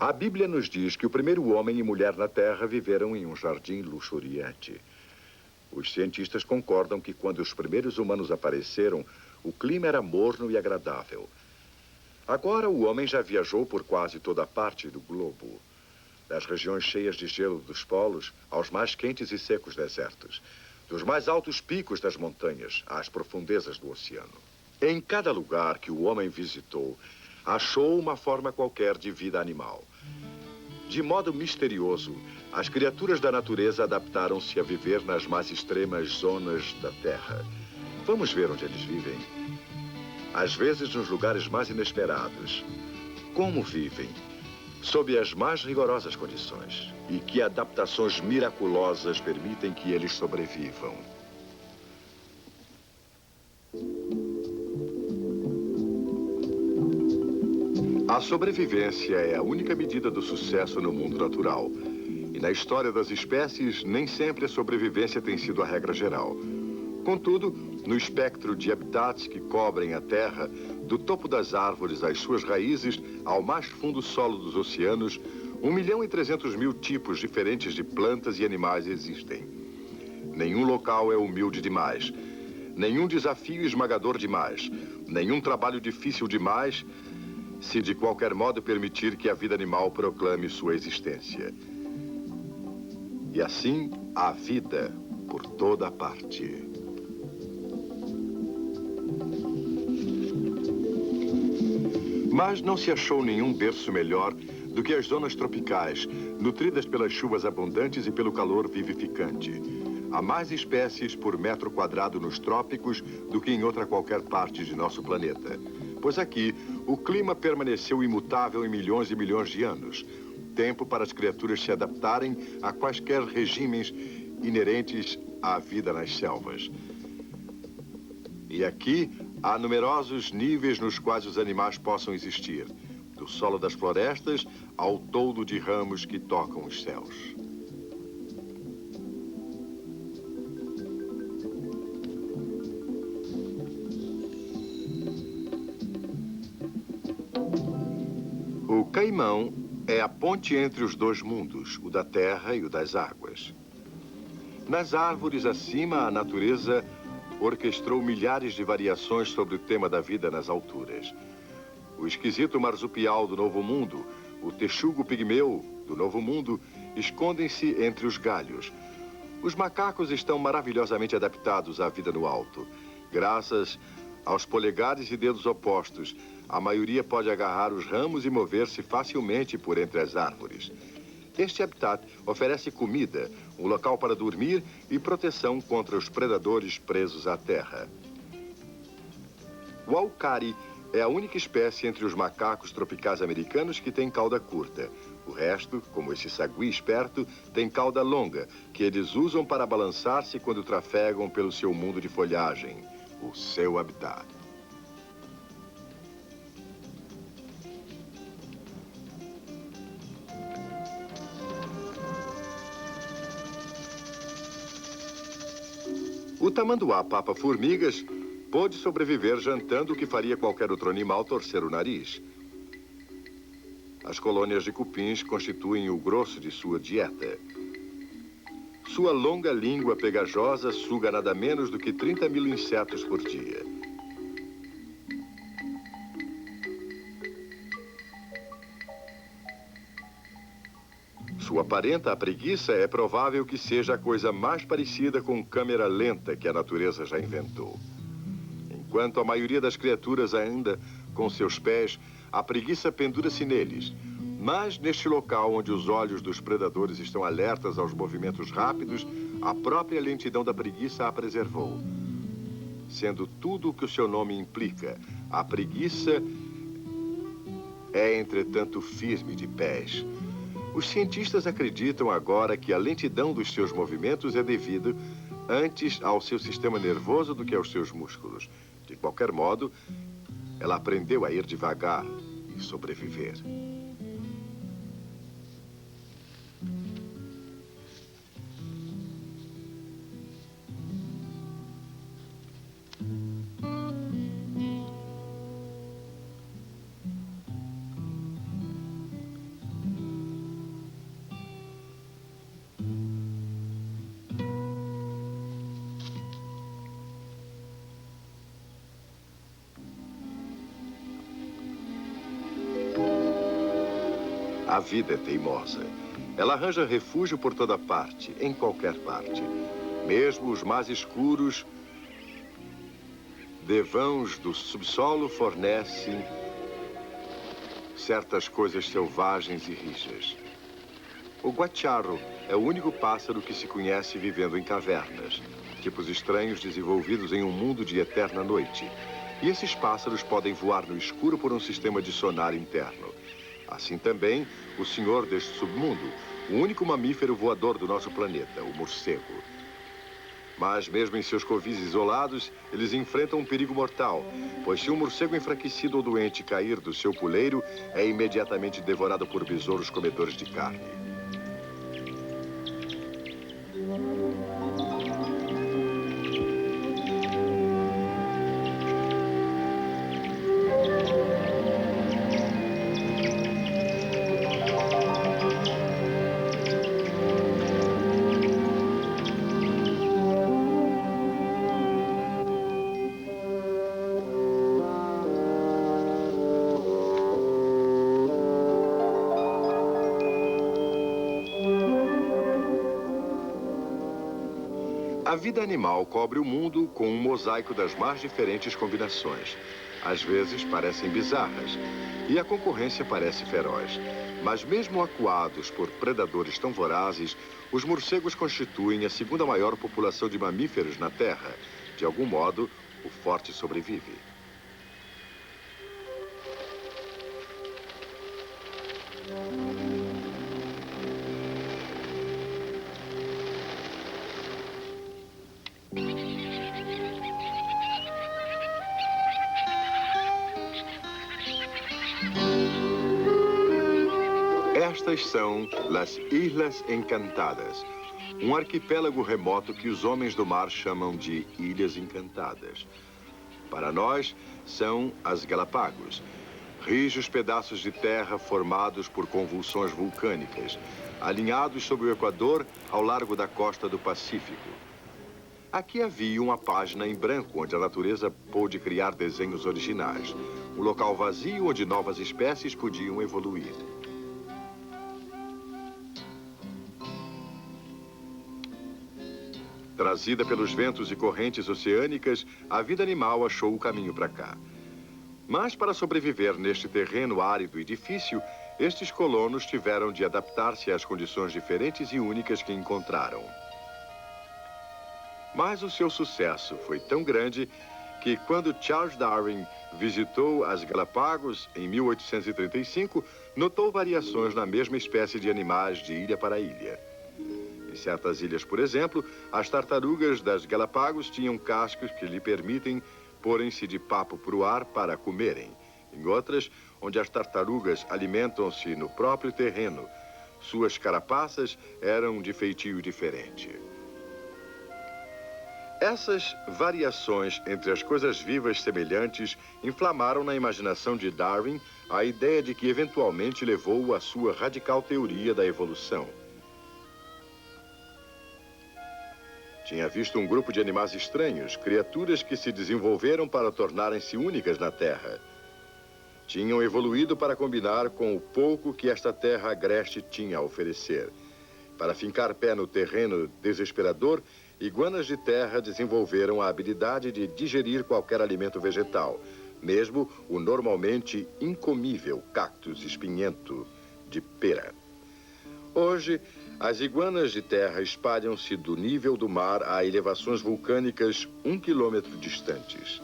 A Bíblia nos diz que o primeiro homem e mulher na Terra viveram em um jardim luxuriante. Os cientistas concordam que quando os primeiros humanos apareceram, o clima era morno e agradável. Agora o homem já viajou por quase toda a parte do globo, das regiões cheias de gelo dos polos aos mais quentes e secos desertos, dos mais altos picos das montanhas às profundezas do oceano. Em cada lugar que o homem visitou, achou uma forma qualquer de vida animal. De modo misterioso, as criaturas da natureza adaptaram-se a viver nas mais extremas zonas da Terra. Vamos ver onde eles vivem. Às vezes nos lugares mais inesperados. Como vivem? Sob as mais rigorosas condições. E que adaptações miraculosas permitem que eles sobrevivam. A sobrevivência é a única medida do sucesso no mundo natural. E na história das espécies, nem sempre a sobrevivência tem sido a regra geral. Contudo, no espectro de habitats que cobrem a Terra, do topo das árvores às suas raízes, ao mais fundo solo dos oceanos, 1.300.000 tipos diferentes de plantas e animais existem. Nenhum local é humilde demais, nenhum desafio esmagador demais, nenhum trabalho difícil demais, se de qualquer modo permitir que a vida animal proclame sua existência. E assim, há vida por toda a parte. Mas não se achou nenhum berço melhor do que as zonas tropicais, nutridas pelas chuvas abundantes e pelo calor vivificante. Há mais espécies por metro quadrado nos trópicos do que em outra qualquer parte de nosso planeta. Pois aqui, o clima permaneceu imutável em milhões e milhões de anos. Tempo para as criaturas se adaptarem a quaisquer regimes inerentes à vida nas selvas. E aqui, há numerosos níveis nos quais os animais possam existir. Do solo das florestas ao toldo de ramos que tocam os céus. O caimão é a ponte entre os dois mundos, o da terra e o das águas. Nas árvores acima, a natureza orquestrou milhares de variações sobre o tema da vida nas alturas. O esquisito marsupial do Novo Mundo, o texugo pigmeu do Novo Mundo, escondem-se entre os galhos. Os macacos estão maravilhosamente adaptados à vida no alto. Graças aos polegares e dedos opostos, a maioria pode agarrar os ramos e mover-se facilmente por entre as árvores. Este habitat oferece comida, um local para dormir e proteção contra os predadores presos à terra. O aucari é a única espécie entre os macacos tropicais americanos que tem cauda curta. O resto, como esse sagui esperto, tem cauda longa, que eles usam para balançar-se quando trafegam pelo seu mundo de folhagem, o seu habitat. O tamanduá papa-formigas pôde sobreviver jantando o que faria qualquer outro animal torcer o nariz. As colônias de cupins constituem o grosso de sua dieta. Sua longa língua pegajosa suga nada menos do que 30.000 insetos por dia. Sua parenta, a preguiça, é provável que seja a coisa mais parecida com câmera lenta que a natureza já inventou. Enquanto a maioria das criaturas anda com seus pés, a preguiça pendura-se neles. Mas neste local onde os olhos dos predadores estão alertas aos movimentos rápidos, a própria lentidão da preguiça a preservou. Sendo tudo o que o seu nome implica, a preguiça é, entretanto, firme de pés. Os cientistas acreditam agora que a lentidão dos seus movimentos é devida antes ao seu sistema nervoso do que aos seus músculos. De qualquer modo, ela aprendeu a ir devagar e sobreviver. A vida é teimosa. Ela arranja refúgio por toda parte, em qualquer parte. Mesmo os mais escuros devãos do subsolo fornecem certas coisas selvagens e rijas. O guaxiaro é o único pássaro que se conhece vivendo em cavernas, tipos estranhos desenvolvidos em um mundo de eterna noite. E esses pássaros podem voar no escuro por um sistema de sonar interno. Assim também, o senhor deste submundo, o único mamífero voador do nosso planeta, o morcego. Mas mesmo em seus covis isolados, eles enfrentam um perigo mortal, pois se um morcego enfraquecido ou doente cair do seu puleiro, é imediatamente devorado por besouros comedores de carne. A vida animal cobre o mundo com um mosaico das mais diferentes combinações. Às vezes parecem bizarras e a concorrência parece feroz. Mas mesmo acuados por predadores tão vorazes, os morcegos constituem a segunda maior população de mamíferos na Terra. De algum modo, o forte sobrevive. Estas são Las Islas Encantadas, um arquipélago remoto que os homens do mar chamam de Ilhas Encantadas. Para nós, são as Galápagos, rijos pedaços de terra formados por convulsões vulcânicas, alinhados sob o Equador ao largo da costa do Pacífico. Aqui havia uma página em branco onde a natureza pôde criar desenhos originais, um local vazio onde novas espécies podiam evoluir. Trazida pelos ventos e correntes oceânicas, a vida animal achou o caminho para cá. Mas para sobreviver neste terreno árido e difícil, estes colonos tiveram de adaptar-se às condições diferentes e únicas que encontraram. Mas o seu sucesso foi tão grande que quando Charles Darwin visitou as Galápagos em 1835, notou variações na mesma espécie de animais de ilha para ilha. Em certas ilhas, por exemplo, as tartarugas das Galápagos tinham cascos que lhe permitem porem-se de papo para o ar para comerem. Em outras, onde as tartarugas alimentam-se no próprio terreno, suas carapaças eram de feitio diferente. Essas variações entre as coisas vivas semelhantes inflamaram na imaginação de Darwin a ideia de que eventualmente levou à sua radical teoria da evolução. Tinha visto um grupo de animais estranhos, criaturas que se desenvolveram para tornarem-se únicas na Terra. Tinham evoluído para combinar com o pouco que esta terra agreste tinha a oferecer. Para fincar pé no terreno desesperador, iguanas de terra desenvolveram a habilidade de digerir qualquer alimento vegetal, mesmo o normalmente incomível cactus espinhento de pera. Hoje, as iguanas de terra espalham-se do nível do mar a elevações vulcânicas 1 quilômetro distantes.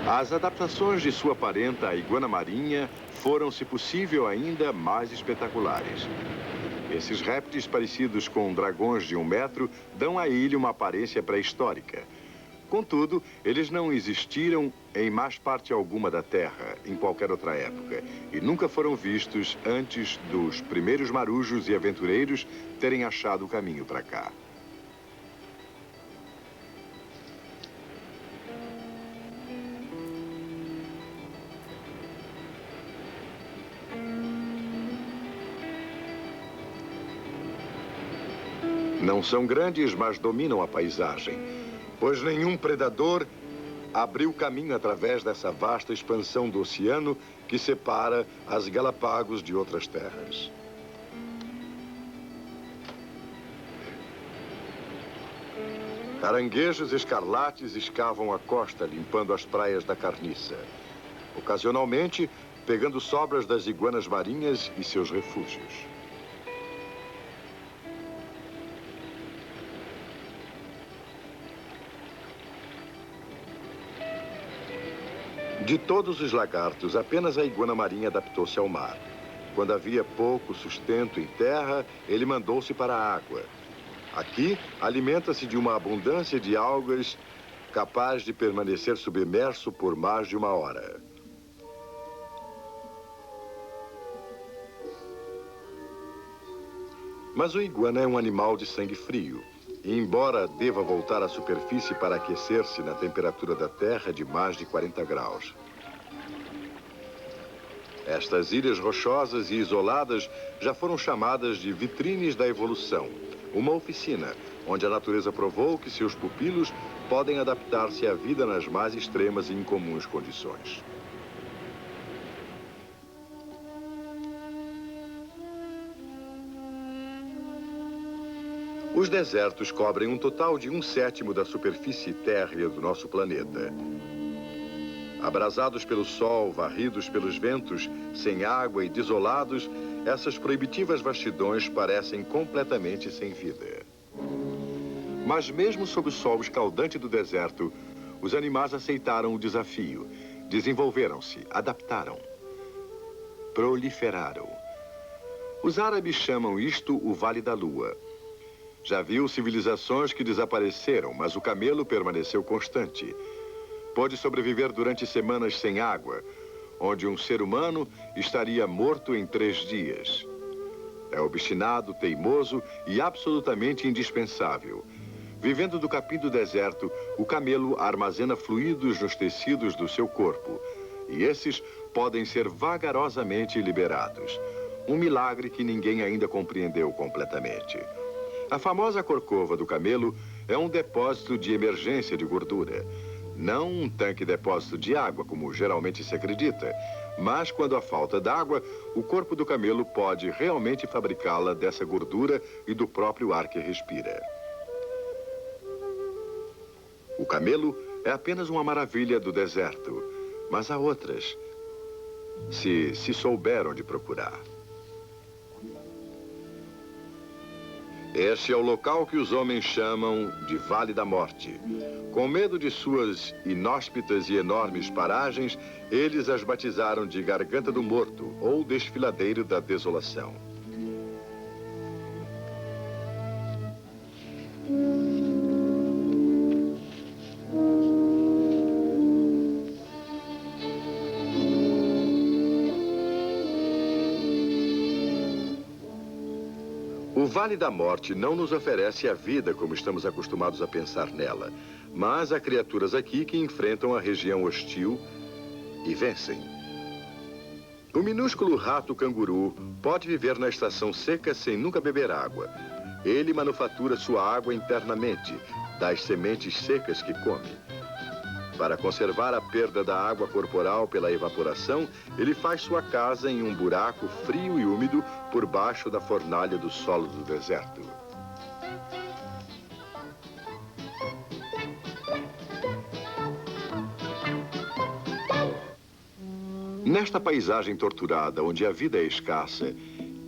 As adaptações de sua parenta, a iguana marinha, foram, se possível, ainda mais espetaculares. Esses répteis parecidos com dragões de 1 metro dão à ilha uma aparência pré-histórica. Contudo, eles não existiram em mais parte alguma da Terra, em qualquer outra época, e nunca foram vistos antes dos primeiros marujos e aventureiros terem achado o caminho para cá. Não são grandes, mas dominam a paisagem, pois nenhum predador abriu caminho através dessa vasta expansão do oceano que separa as Galápagos de outras terras. Caranguejos escarlates escavam a costa, limpando as praias da carniça. Ocasionalmente, pegando sobras das iguanas marinhas e seus refúgios. De todos os lagartos, apenas a iguana marinha adaptou-se ao mar. Quando havia pouco sustento em terra, ele mandou-se para a água. Aqui, alimenta-se de uma abundância de algas capaz de permanecer submerso por mais de 1 hora. Mas o iguana é um animal de sangue frio. E embora deva voltar à superfície para aquecer-se na temperatura da Terra de mais de 40 graus. Estas ilhas rochosas e isoladas já foram chamadas de vitrines da evolução, uma oficina onde a natureza provou que seus pupilos podem adaptar-se à vida nas mais extremas e incomuns condições. Os desertos cobrem um total de 1/7 da superfície térrea do nosso planeta. Abrasados pelo sol, varridos pelos ventos, sem água e desolados, essas proibitivas vastidões parecem completamente sem vida. Mas mesmo sob o sol escaldante do deserto, os animais aceitaram o desafio, desenvolveram-se, adaptaram, proliferaram. Os árabes chamam isto o Vale da Lua. Já viu civilizações que desapareceram, mas o camelo permaneceu constante. Pôde sobreviver durante semanas sem água, onde um ser humano estaria morto em 3 dias. É obstinado, teimoso e absolutamente indispensável. Vivendo do capim do deserto, o camelo armazena fluidos nos tecidos do seu corpo. E esses podem ser vagarosamente liberados. Um milagre que ninguém ainda compreendeu completamente. A famosa corcova do camelo é um depósito de emergência de gordura. Não um tanque-depósito de água, como geralmente se acredita, mas quando há falta d'água, o corpo do camelo pode realmente fabricá-la dessa gordura e do próprio ar que respira. O camelo é apenas uma maravilha do deserto, mas há outras, se souber onde procurar. Este é o local que os homens chamam de Vale da Morte. Com medo de suas inóspitas e enormes paragens, eles as batizaram de Garganta do Morto ou Desfiladeiro da Desolação. O Vale da Morte não nos oferece a vida como estamos acostumados a pensar nela, mas há criaturas aqui que enfrentam a região hostil e vencem. O minúsculo rato canguru pode viver na estação seca sem nunca beber água. Ele manufatura sua água internamente, das sementes secas que come. Para conservar a perda da água corporal pela evaporação, ele faz sua casa em um buraco frio e úmido por baixo da fornalha do solo do deserto. Nesta paisagem torturada, onde a vida é escassa,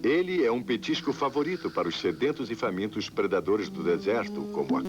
ele é um petisco favorito para os sedentos e famintos predadores do deserto, como a